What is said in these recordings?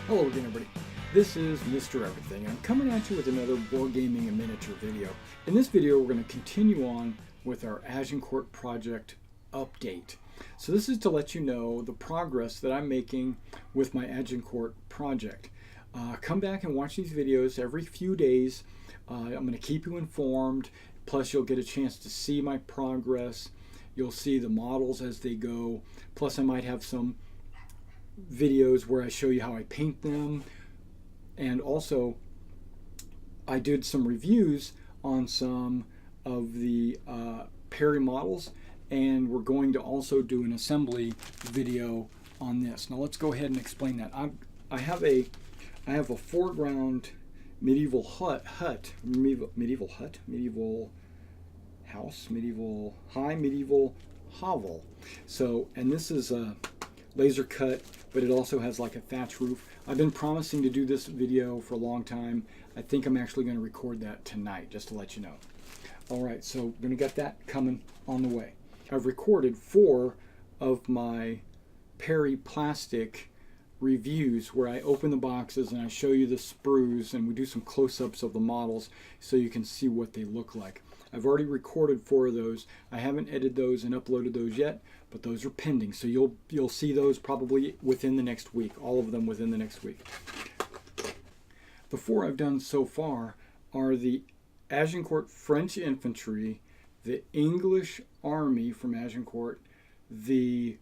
Hello again, everybody. This is Mr. Everything. I'm coming at you with another Wargaming and miniature video. In this video, we're going to continue on with our Agincourt project update. So this is to let you know the progress that I'm making with my Agincourt project. Come back and watch these videos every few days. I'm going to keep you informed. Plus, you'll get a chance to see my progress. You'll see the models as they go. Plus, I might have some videos where I show you how I paint them, and also I did some reviews on some of the Perry models, and we're going to also do an assembly video on this. Now let's go ahead and explain that. I have a foreground medieval hovel. So, and this is a laser cut, but it also has like a thatch roof. I've been promising to do this video for a long time. I think I'm actually going to record that tonight, just to let you know. Alright, so we're going to get that coming on the way. I've recorded 4 of my Perry plastic reviews where I open the boxes and I show you the sprues and we do some close-ups of the models so you can see what they look like. I've already recorded 4 of those. I haven't edited those and uploaded those yet, but those are pending. So you'll see those probably within the next week, all of them within the next week. The 4 I've done so far are the Agincourt French Infantry, the English Army from Agincourt, the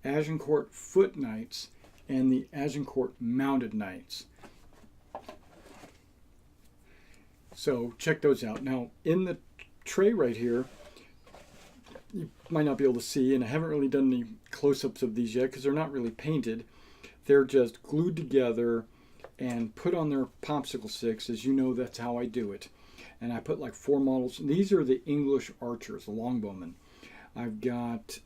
Agincourt Foot Knights, and the Agincourt Mounted Knights. So check those out. Now in the tray right here, you might not be able to see, and I haven't really done any close-ups of these yet because they're not really painted. They're just glued together and put on their popsicle sticks. As you know, that's how I do it. And I put like 4 models. These are the English archers, the longbowmen. I've got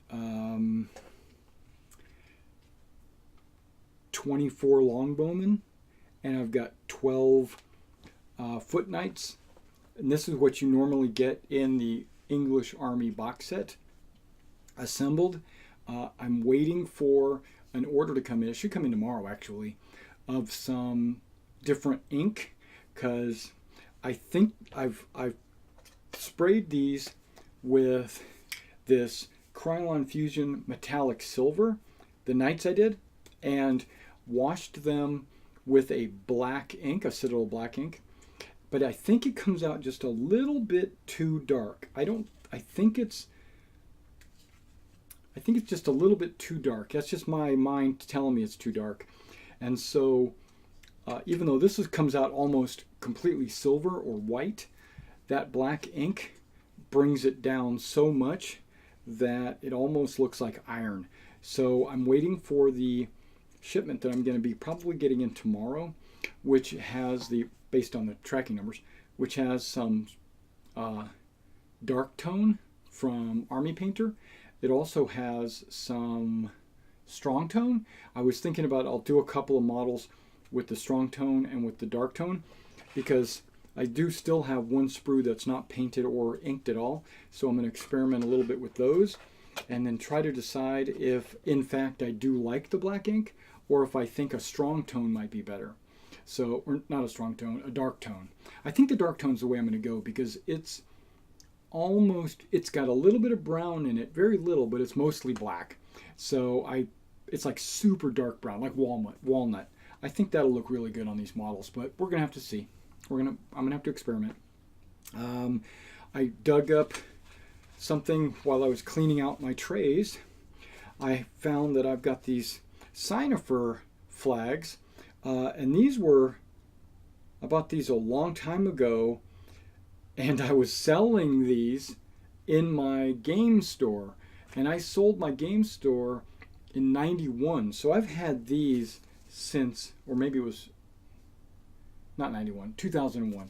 24 longbowmen, and I've got 12 foot knights. And this is what you normally get in the English Army box set assembled. I'm waiting for an order to come in. It should come in tomorrow, actually, of some different ink, because I think I've sprayed these with this Krylon Fusion metallic silver, the knights I did, and washed them with a black ink, a Citadel black ink. But I think it comes out just a little bit too dark. I think it's just a little bit too dark. That's just my mind telling me it's too dark. And so even though this comes out almost completely silver or white, that black ink brings it down so much that it almost looks like iron. So I'm waiting for the shipment that I'm going to be probably getting in tomorrow, which has based on the tracking numbers, which has some dark tone from Army Painter. It also has some strong tone. I was thinking about I'll do a couple of models with the strong tone and with the dark tone, because I do still have 1 sprue that's not painted or inked at all. So I'm going to experiment a little bit with those and then try to decide if in fact I do like the black ink or if I think a strong tone might be better. So, or not a strong tone, a dark tone. I think the dark tone's the way I'm going to go, because it's got a little bit of brown in it, very little, but it's mostly black. So it's like super dark brown, like walnut. I think that'll look really good on these models, but we're going to have to see. I'm going to have to experiment. I dug up something while I was cleaning out my trays. I found that I've got these Cynifer flags. And I bought these a long time ago, and I was selling these in my game store, and I sold my game store in '91. So I've had these since, or maybe it was not 91, 2001.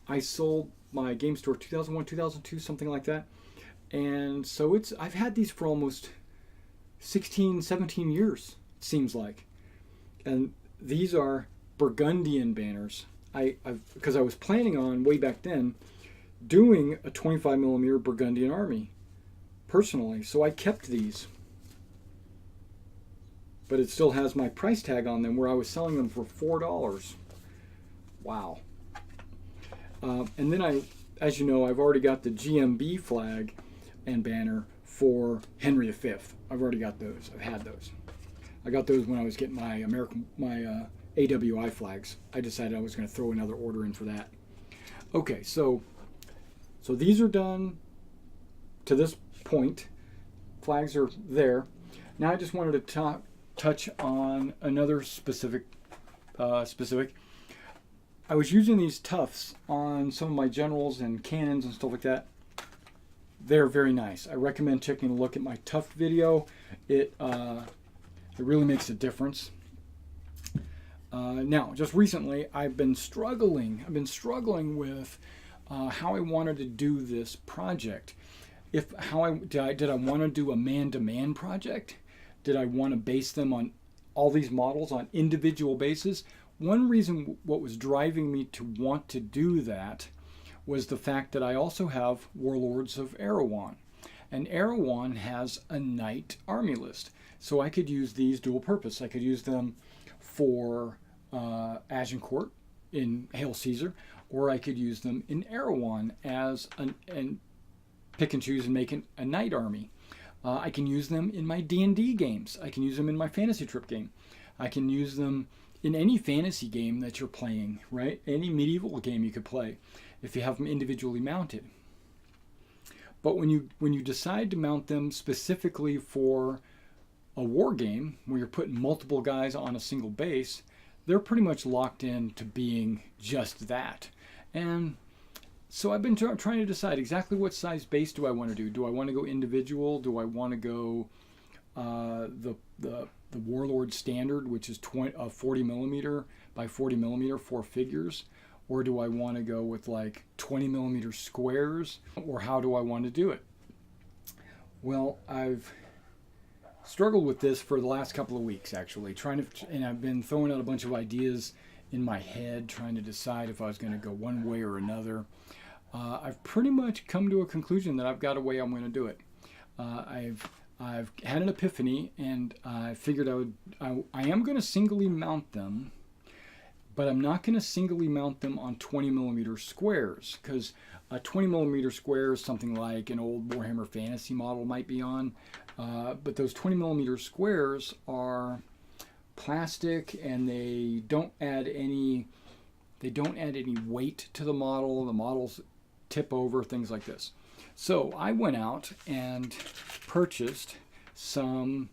I sold my game store 2001, 2002, something like that. And so I've had these for almost 16, 17 years, it seems like. And these are Burgundian banners. Because I was planning on, way back then, doing a 25mm Burgundian army, personally. So I kept these. but it still has my price tag on them where I was selling them for $4. Wow. And then as you know, I've already got the GMB flag and banner for Henry V. I've already got those. I've had those. I got those when I was getting my AWI flags. I decided I was going to throw another order in for that. Okay, so these are done to this point. Flags are there. Now I just wanted to touch on another specific. I was using these tufts on some of my generals and cannons and stuff like that. They're very nice. I recommend taking a look at my tuft video. It really makes a difference. Now, just recently, I've been struggling with how I wanted to do this project. Did I want to do a man-to-man project? Did I want to base them on all these models on individual bases? One reason what was driving me to want to do that was the fact that I also have Warlords of Erewhon. And Erewhon has a knight army list. So I could use these dual purpose. I could use them for Agincourt in Hail Caesar, or I could use them in Erewhon and pick and choose and make a knight army. I can use them in my D&D games. I can use them in my fantasy trip game. I can use them in any fantasy game that you're playing, right? Any medieval game you could play if you have them individually mounted. But when you decide to mount them specifically for a war game where you're putting multiple guys on a single base, they're pretty much locked in to being just that. And so I've been trying to decide exactly what size base do I want to do. Do I want to go individual? Do I want to go the Warlord standard, which is 40 millimeter by 40 millimeter, 4 figures? Or do I want to go with like 20 millimeter squares? Or how do I want to do it? Well, I've struggled with this for the last couple of weeks, actually, and I've been throwing out a bunch of ideas in my head, trying to decide if I was going to go one way or another. I've pretty much come to a conclusion that I've got a way I'm going to do it. I've had an epiphany, and I figured I am going to singly mount them, but I'm not going to singly mount them on 20 millimeter squares, because a 20 millimeter square is something like an old Warhammer Fantasy model might be on, but those 20 millimeter squares are plastic, and they don't add any weight to the model. The models tip over, things like this. So I went out and purchased some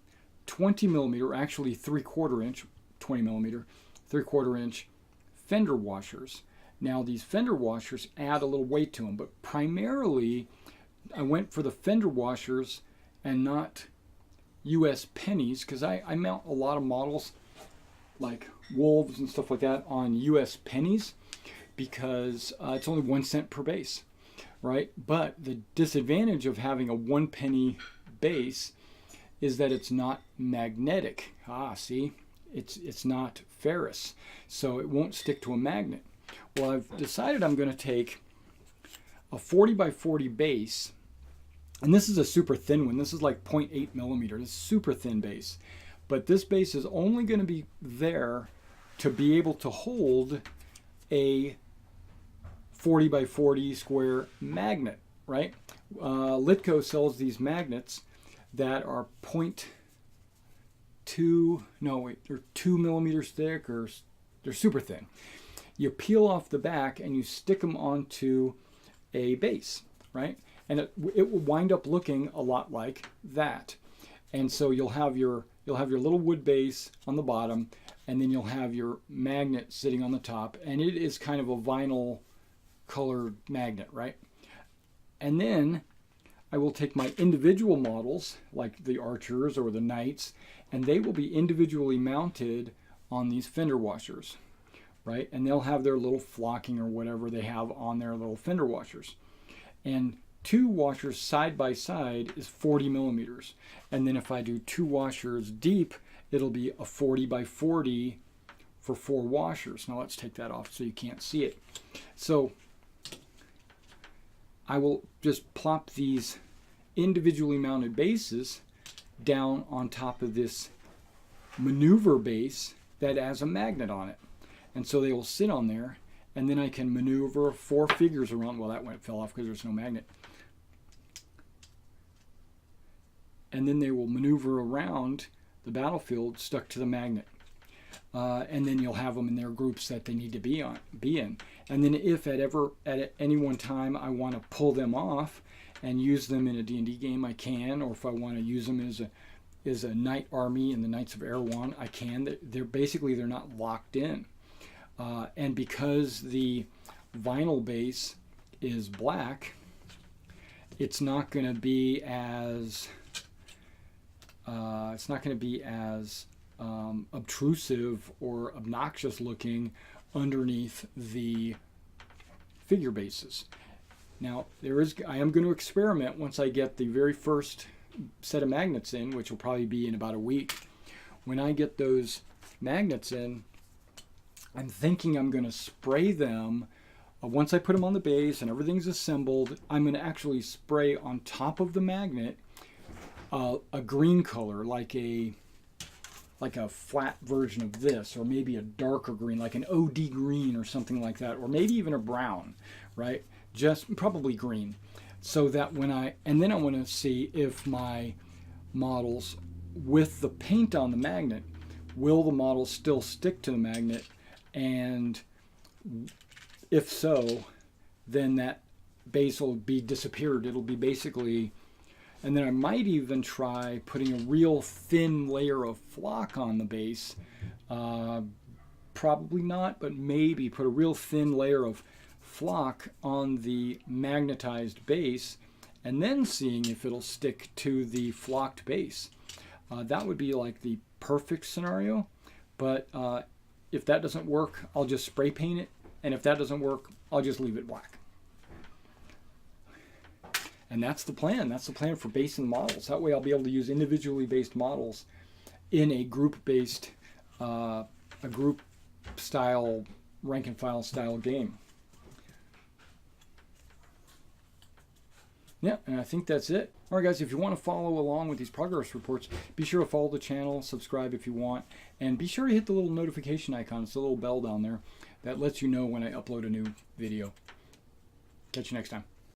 20 millimeter, actually 3/4 inch, 20 millimeter, 3/4 inch fender washers. Now these fender washers add a little weight to them, but primarily I went for the fender washers and not US pennies, because I mount a lot of models like wolves and stuff like that on US pennies, because it's only 1 cent per base, right? But the disadvantage of having a 1 penny base is that it's not magnetic. See, it's not ferrous, so it won't stick to a magnet. Well, I've decided I'm going to take a 40 by 40 base, and this is a super thin one. This is like 0.8 millimeter. This is super thin base, but this base is only going to be there to be able to hold a 40 by 40 square magnet, right? Litco sells these magnets that are they're 2 millimeters thick, or they're super thin. You peel off the back and you stick them onto a base, right? And it will wind up looking a lot like that. And so you'll have your little wood base on the bottom, and then you'll have your magnet sitting on the top, and it is kind of a vinyl colored magnet, right? And then I will take my individual models, like the archers or the knights, and they will be individually mounted on these fender washers, right? And they'll have their little flocking or whatever they have on their little fender washers. And 2 washers side by side is 40 millimeters. And then if I do 2 washers deep, it'll be a 40 by 40 for 4 washers. Now let's take that off so you can't see it. So I will just plop these individually mounted bases down on top of this maneuver base that has a magnet on it. And so they will sit on there, and then I can maneuver 4 figures around. Well, that fell off because there's no magnet. And then they will maneuver around the battlefield stuck to the magnet. And then you'll have them in their groups that they need to be in. And then if at any one time I want to pull them off and use them in a D&D game, I can. Or if I want to use them as a knight army in the Knights of Erewhon, I can. They're not locked in. And because the vinyl base is black, it's not going to be as obtrusive or obnoxious looking underneath the figure bases. Now I am going to experiment once I get the very first set of magnets in, which will probably be in about a week. When I get those magnets in, I'm thinking I'm going to spray them. Once I put them on the base and everything's assembled, I'm going to actually spray on top of the magnet a green color, like a flat version of this, or maybe a darker green, like an OD green or something like that, or maybe even a brown, right? Just probably green. So that and then I want to see if my models, with the paint on the magnet, will the models still stick to the magnet? And if so, then that base will be disappeared. It'll be basically, and then I might even try putting a real thin layer of flock on the base. Probably not, but maybe put a real thin layer of flock on the magnetized base, and then seeing if it'll stick to the flocked base. That would be like the perfect scenario, but if that doesn't work, I'll just spray paint it, and if that doesn't work, I'll just leave it black. And that's the plan. That's the plan for basing models. That way I'll be able to use individually based models in a group-based, a group style, rank and file style game. Yeah, and I think that's it. All right, guys, if you want to follow along with these progress reports, be sure to follow the channel, subscribe if you want, and be sure to hit the little notification icon. It's a little bell down there that lets you know when I upload a new video. Catch you next time.